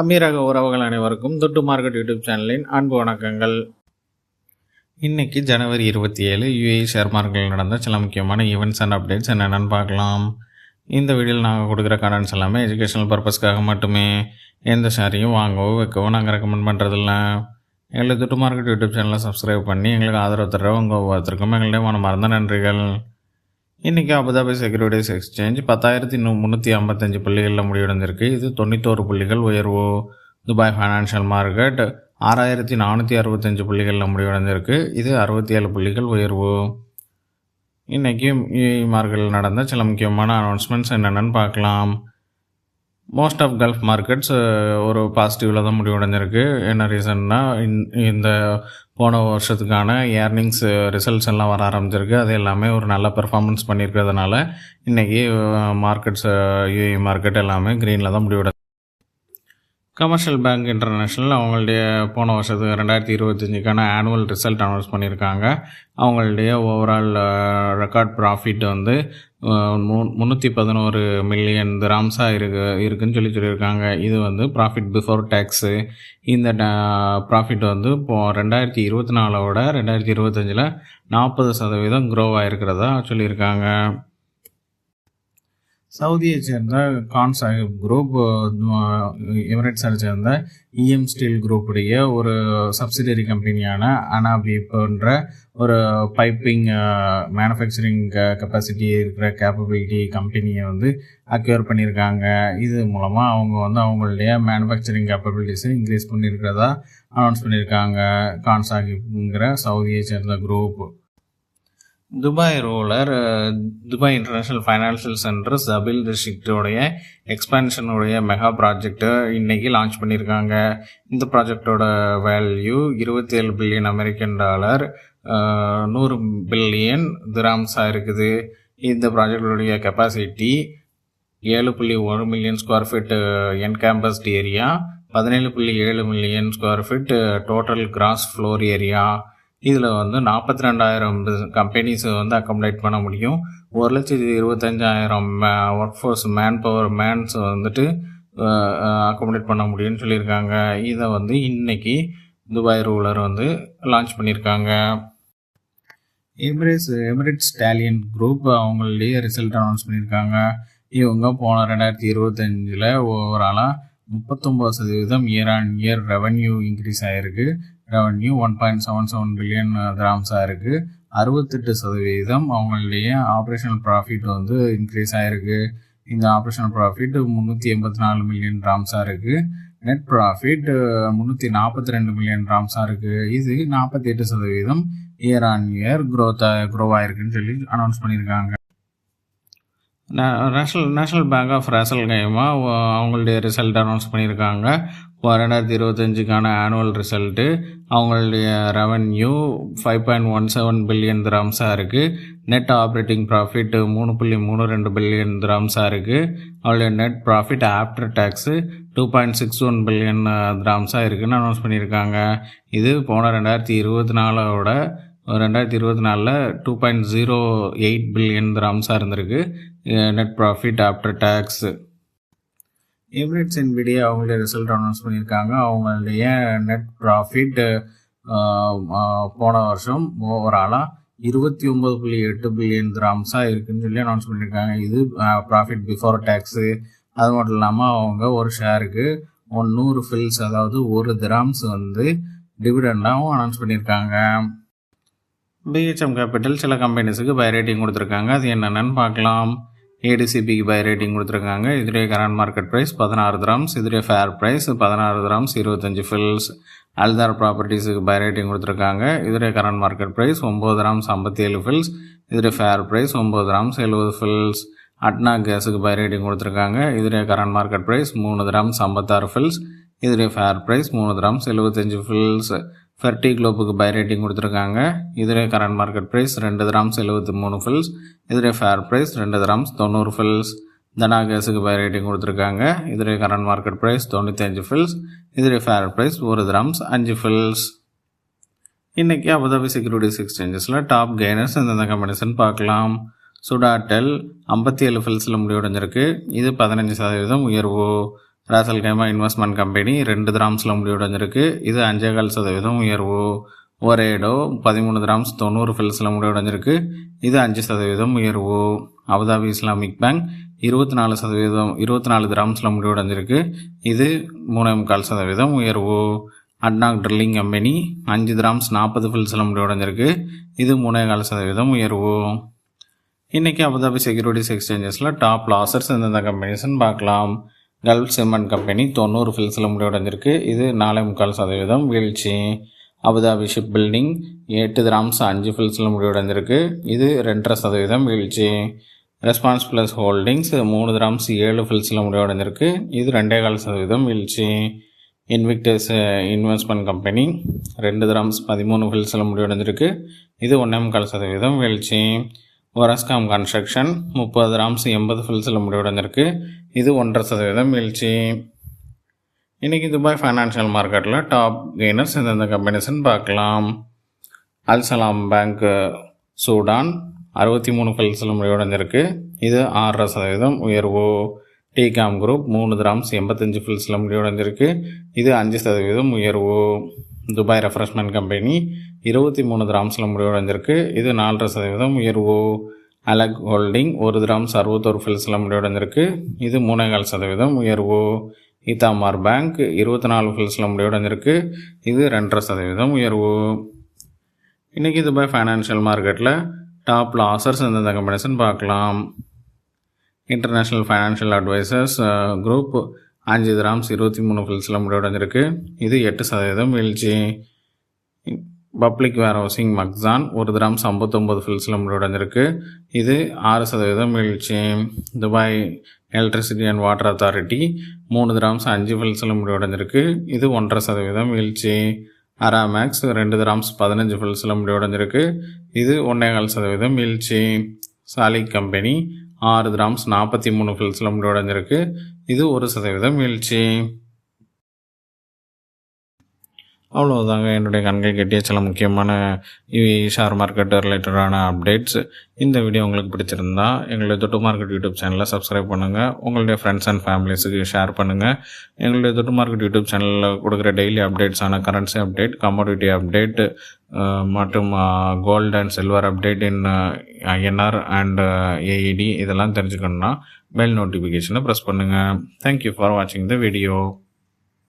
அமீரக உறவுகள் அனைவருக்கும் துட்டு மார்க்கெட் யூடியூப் சேனலின் அன்பு வணக்கங்கள். இன்றைக்கி ஜனவரி 27 யூஏஇ ஷேர் மார்க்கெட்டில் நடந்த சில முக்கியமான ஈவெண்ட்ஸ் அண்ட் அப்டேட்ஸ் என்னென்னு பார்க்கலாம். இந்த வீடியோவில் நாங்கள் கொடுக்குற கண்டென்ட்ஸ் எல்லாமே எஜுகேஷனல் பர்பஸ்க்காக மட்டுமே. எந்த ஷேரையும் வாங்கவோ வைக்கவோ நாங்கள் ரெக்கமெண்ட் பண்ணுறதில்ல. எங்களுக்கு துட்டு மார்க்கெட் யூடியூப் சேனலை சப்ஸ்கிரைப் பண்ணி எங்களுக்கு ஆதரவு தர உங்கள் ஒவ்வொருத்தருக்கும் எங்களுடைய மனமார்ந்த நன்றிகள். இன்றைக்கி அபுதாபி செக்யூரிட்டிஸ் எக்ஸ்சேஞ்ச் 10,355 புள்ளிகளில் முடிவடைந்திருக்கு. இது 91 புள்ளிகள் உயர்வு. துபாய் ஃபைனான்ஷியல் மார்க்கெட் 6,465 புள்ளிகளில் முடிவடைந்திருக்கு. இது 67 புள்ளிகள் உயர்வு. இன்றைக்கி யூஏஇ மார்க்கெட்டில் நடந்த சில முக்கியமான அனௌன்ஸ்மெண்ட்ஸ் என்னென்னு பார்க்கலாம். மோஸ்ட் ஆஃப் கல்ஃப் மார்க்கெட்ஸ் ஒரு பாசிட்டிவில் தான் முடிவடைஞ்சிருக்கு. என்ன ரீசன்னா, இந்த போன வருஷத்துக்கான ஏர்னிங்ஸ் ரிசல்ட்ஸ் எல்லாம் வர ஆரம்பிச்சிருக்கு. அது எல்லாமே ஒரு நல்ல பெர்ஃபார்மன்ஸ் பண்ணியிருக்கிறதுனால இன்றைக்கி மார்க்கெட்ஸ் யூஏஇ மார்க்கெட் எல்லாமே க்ரீனில் தான் முடிவடைது. கமர்ஷியல் பேங்க் இன்டர்நேஷ்னல் அவங்களுடைய போன வருஷத்துக்கு 2025க்கான ஆனுவல் ரிசல்ட் அனௌன்ஸ் பண்ணியிருக்காங்க. அவங்களுடைய ஓவரால் ரெக்கார்ட் ப்ராஃபிட் வந்து 311 மில்லியன் திராம்ஸாக இருக்குன்னு சொல்லியிருக்காங்க. இது வந்து ப்ராஃபிட் பிஃபோர் டேக்ஸு. இந்த ப்ராஃபிட் வந்து இப்போது 2024 2025 40% க்ரோ ஆகிருக்கிறதா சொல்லியிருக்காங்க. சவுதியை சேர்ந்த கான் சாஹிப் குரூப், எமிரேட்ஸை சேர்ந்த இஎம் ஸ்டீல் குரூப்புடைய ஒரு சப்சிடரி கம்பெனியான அனாபீப்ன்ற ஒரு பைப்பிங் மேனுஃபேக்சரிங் கெப்பாசிட்டி இருக்கிற கேப்பபிலிட்டி கம்பெனியை வந்து அக்யூர் பண்ணியிருக்காங்க. இது மூலமாக அவங்க வந்து அவங்களுடைய மேனுஃபேக்சரிங் கேப்பபிலிட்டிஸை இன்க்ரீஸ் பண்ணியிருக்கிறதா அனௌன்ஸ் பண்ணியிருக்காங்க. கான் சாஹிப்ங்கிற சவுதியை சேர்ந்த group. Dubai ruler Dubai international financial centre Jebel டிஸ்ட்ரிக்டோடைய எக்ஸ்பேன்ஷனுடைய மெகா ப்ராஜெக்டை இன்றைக்கி லான்ச் பண்ணியிருக்காங்க. இந்த ப்ராஜெக்டோட value 27 billion American dollar, 100 billion திராம்ஸாக இருக்குது. இந்த ப்ராஜெக்டோடைய கெப்பாசிட்டி 7.1 மில்லியன் ஸ்கொயர் ஃபீட் என் கேம்பஸ்ட் area, 17.7 million square feet total cross floor area. இதில் வந்து 42,000 கம்பெனிஸ் வந்து அக்கமடேட் பண்ண முடியும். 1,25,000 ஒர்க் ஃபோர்ஸ் மேன்ஸ் வந்துட்டு அக்கமடேட் பண்ண முடியும்னு சொல்லியிருக்காங்க. இதை வந்து இன்றைக்கி துபாய் ரூலர் வந்து லான்ச் பண்ணியிருக்காங்க. எமிரேட்ஸ் ஸ்டாலியன் குரூப் அவங்களுடைய ரிசல்ட் அனௌன்ஸ் பண்ணியிருக்காங்க. இவங்க போன 2025 ஓவராலாக 39% year on year revenue increase ஆகிருக்கு. ரெவன்யூ 1.77 பில்லியன் திராம்ஸாக இருக்குது. 68% அவங்களுடைய ஆப்ரேஷனல் ப்ராஃபிட் வந்து இன்க்ரீஸ் ஆகிருக்கு. இந்த ஆப்ரேஷனல் ப்ராஃபிட் 384 மில்லியன் திராம்ஸாக இருக்குது. நெட் ப்ராஃபிட் 342 மில்லியன் திராம்ஸாக இருக்குது. இது 48% இயர் ஆன் இயர் க்ரோ ஆகிருக்குன்னு சொல்லி அனௌன்ஸ் பண்ணியிருக்காங்க. National bank of Ras al Khaimah அவங்களுடைய ரிசல்ட் அனௌன்ஸ் பண்ணியிருக்காங்க. 2025க்கான ஆனுவல் ரிசல்ட்டு அவங்களுடைய ரெவன்யூ 5.17 பில்லியன் திராம்ஸாக இருக்குது. நெட் ஆப்ரேட்டிங் ப்ராஃபிட் 3.32 பில்லியன் திராம்ஸாக இருக்குது. அவங்களுடைய net profit after tax 2.61 billion திராம்ஸாக இருக்குதுன்னு அனௌன்ஸ் பண்ணியிருக்காங்க. இது போன 2024 2.08 பில்லியன் திராம்ஸாக இருந்திருக்கு net profit after tax. Emirates Nvidia அவங்களுடைய ரிசல்ட் அனௌன்ஸ் பண்ணியிருக்காங்க. அவங்களுடைய நெட் ப்ராஃபிட் போன வருஷம் ஓவராலாக 29.8 பில்லியன் திராம்ஸாக இருக்குதுன்னு சொல்லி அனௌன்ஸ் பண்ணியிருக்காங்க. இது ப்ராஃபிட் பிஃபோர் டேக்ஸு. அது மட்டும் இல்லாமல் அவங்க ஒரு ஷேருக்கு 100 ஃபில்ஸ், அதாவது 1 திராம்ஸ் வந்து டிவிடெண்டாகவும் அனௌன்ஸ் பண்ணியிருக்காங்க. பிஹெச்எம் கேபிட்டல் சில கம்பெனிஸுக்கு பை ரேட்டிங் கொடுத்துருக்காங்க. அது என்னென்னு பார்க்கலாம். ஏடிசிபிக்கு பை ரேட்டிங் கொடுத்துருக்காங்க. இதோடைய கரண்ட் மார்க்கெட் ப்ரைஸ் 16 திராம்ஸ். இதோடைய fair price 16 dirhams 25 fils. Aldar ப்ராப்பர்ட்டிஸுக்கு பை ரேட்டிங் கொடுத்துருக்காங்க. இதோடைய current market price 9 dirhams 57 fils. இதோடைய ஃபேர் ப்ரைஸ் 9 திராம்ஸ் 70 ஃபில்ஸ். அட்னா கேஸுக்கு பை ரேட்டிங் கொடுத்துருக்காங்க. இதோடைய current market price 3 dirhams 56 fils. இதோடைய ஃபேர் ப்ரைஸ் 3 திராம்ஸ் 75 ஃபில்ஸ். ஃபெர்டி குளோப்புக்கு பை ரேட்டிங் கொடுத்துருக்காங்க. இதோடைய current market price 2 dirhams 73 fils. இதோடைய fair price 2 dirhams 90 fils. Dana கேஸுக்கு பை ரேட்டிங் கொடுத்துருக்காங்க. இதோடைய கரண்ட் மார்க்கெட் ப்ரைஸ் 95 ஃபில்ஸ். இதோடைய ஃபேர் ப்ரைஸ் 1 திராம்ஸ் 5 ஃபில்ஸ். இன்றைக்கி அபுதாபி செக்யூரிட்டிஸ் எக்ஸ்சேஞ்சஸில் டாப் கெய்னர்ஸ் எந்தெந்த கம்பெனிஸ்ன்னு பார்க்கலாம். சுடாடெல் 57 ஃபில்ஸில் முடிவடைஞ்சிருக்கு. இது 15% உயர்வு. ராசல் கைமா இன்வெஸ்ட்மெண்ட் கம்பெனி 2 திராம்ஸில் முடிவடைஞ்சிருக்கு. இது 5.25% உயர்வு. ஒரேடோ 13 திராம்ஸ் 90 ஃபில்ஸில் முடிவடைஞ்சிருக்கு. இது 5% உயர்வு. அபுதாபி இஸ்லாமிக் பேங்க் 24 திராம்ஸில் முடிவடைஞ்சிருக்கு. இது 3.25% உயர்வு. அட்னாக் ட்ரில்லிங் கம்பெனி 5 திராம்ஸ் 40 ஃபில்ஸில் முடிவடைஞ்சிருக்கு. இது 3.25% உயர்வு. இன்றைக்கி அபுதாபி செக்யூரிட்டிஸ் எக்ஸ்சேஞ்சஸில் டாப் லாசர்ஸ் எந்தெந்த கம்பெனிஸ்ன்னு பார்க்கலாம். கல்ஃப் சிமெண்ட் கம்பெனி 90 ஃபில்ஸில் முடிவடைஞ்சிருக்கு. இது 4.25% வீழ்ச்சி. அபுதாபி ஷிப் பில்டிங் 8 திராம்ஸ் 5 ஃபில்ஸில் முடிவடைஞ்சிருக்கு. இது 2.5% வீழ்ச்சி. ரெஸ்பான்ஸ் ப்ளஸ் ஹோல்டிங்ஸ் 3 திராம்ஸ் 7 ஃபில்ஸில் முடிவடைஞ்சிருக்கு. இது 2.25% வீழ்ச்சி. இன்விக்டஸ் இன்வெஸ்ட்மெண்ட் கம்பெனி 2 திராம்ஸ் 13 ஃபில்ஸில் முடிவடைஞ்சிருக்கு. இது 1.25% வீழ்ச்சி. ஒரஸ்காம் கன்ஸ்ட்ரக்ஷன் 30 திராம்ஸ் 80 ஃபில்ஸில் முடிவடைஞ்சிருக்கு. இது 1.5% வீழ்ச்சி. இன்றைக்கி துபாய் ஃபைனான்ஷியல் மார்க்கெட்டில் டாப் கெய்னர்ஸ் எந்தெந்த கம்பெனிஸ்ன்னு பார்க்கலாம். அல்சலாம் பேங்க் சூடான் 63 ஃபில்ஸில் முடிவடைஞ்சிருக்கு. இது 6.5% உயர்வு. டிகாம் குரூப் 3 திராம்ஸ் 85 ஃபில்ஸில் முடிவடைஞ்சிருக்கு. இது 5% உயர்வு. துபாய் ரெஃப்ரெஷ்மெண்ட் கம்பெனி 23 திராம்ஸில் முடிவடைஞ்சிருக்கு. இது 4.5% உயர்வு. அலக் ஹோல்டிங் 1 திராம்ஸ் 61 ஃபில்ஸில் முடிவடைஞ்சிருக்கு. இது 3.25% உயர்வு. இத்தாமார் பேங்க் 24 ஃபில்ஸில் முடிவடைஞ்சிருக்கு. இது 2.5% உயர்வு. இன்றைக்கி துபாய் ஃபைனான்ஷியல் மார்க்கெட்டில் டாப் லாசர்ஸ் எந்தெந்த கம்பெனிஸ்ன்னு பார்க்கலாம். International financial advisers group 5 grams 23 ஃபில்ஸில் முடிவடைஞ்சிருக்கு. இது 8% வீழ்ச்சி. பப்ளிக் வேர் ஹவுசிங் மக்ஸான் 1 திராம்ஸ் 59 ஃபில்ஸில் முடிவடைஞ்சிருக்கு. இது 6% வீழ்ச்சி. Dubai electricity and water authority 3 grams 5 ஃபில்ஸில் முடிவடைஞ்சிருக்கு. இது 1.5% வீழ்ச்சி. அராமேக்ஸ் 2 திராம்ஸ் 15 ஃபில்ஸில் முடிவடைஞ்சிருக்கு. இது 1.25% வீழ்ச்சி. சாலிக் கம்பெனி 6 திராம்ஸ் 43 ஃபில்ஸில் முடிவடைஞ்சிருக்கு. இது 1% வீழ்ச்சி. அவ்வளோதாங்க என்னுடைய கண்கள் கட்டிய சில முக்கியமான ஷேர் மார்க்கெட் ரிலேட்டடான அப்டேட்ஸ். இந்த வீடியோ உங்களுக்கு பிடிச்சிருந்தா எங்களுடைய தொட்டு மார்க்கெட் யூடியூப் சேனலை சப்ஸ்கிரைப் பண்ணுங்கள். உங்களுடைய ஃப்ரெண்ட்ஸ் அண்ட் ஃபேமிலிஸுக்கு ஷேர் பண்ணுங்கள். எங்களுடைய தொட்டு மார்க்கெட் யூடியூப் சேனலில் கொடுக்குற டெய்லி அப்டேட்ஸான கரன்சி அப்டேட், கமோடிட்டி அப்டேட் மற்றும் gold and silver update in INR and AED இதெல்லாம் தெரிஞ்சுக்கணுன்னா பெல் நோட்டிஃபிகேஷனை ப்ரெஸ் பண்ணுங்கள். தேங்க்யூ ஃபார் வாட்சிங் த வீடியோ.